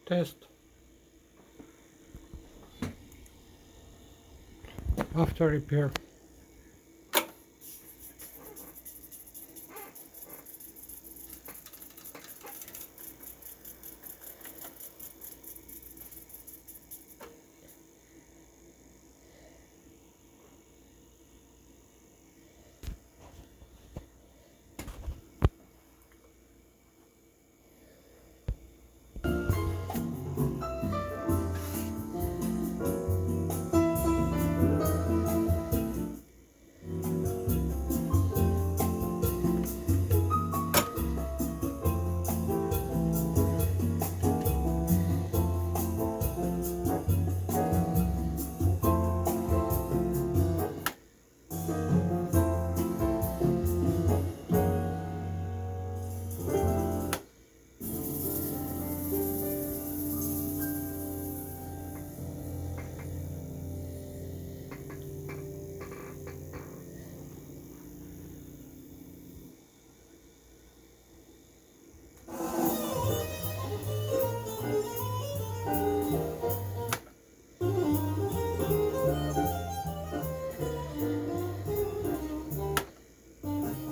Test after repair.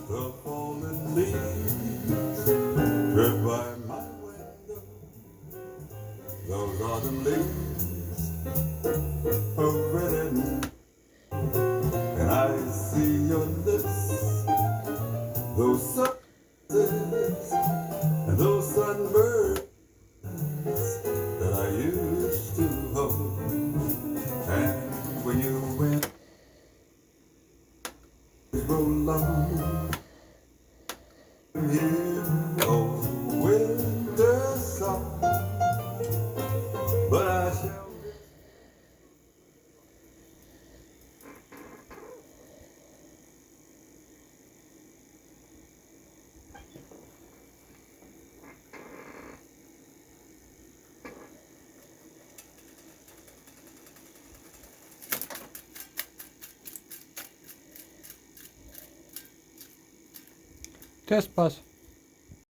The fallen leaves drift by my window. Those autumn leaves are red, and I see your lips, those sunsets and those sunbirds that I used to hold. And when you went, roll on. Hear old winter song, but I shall Test pass.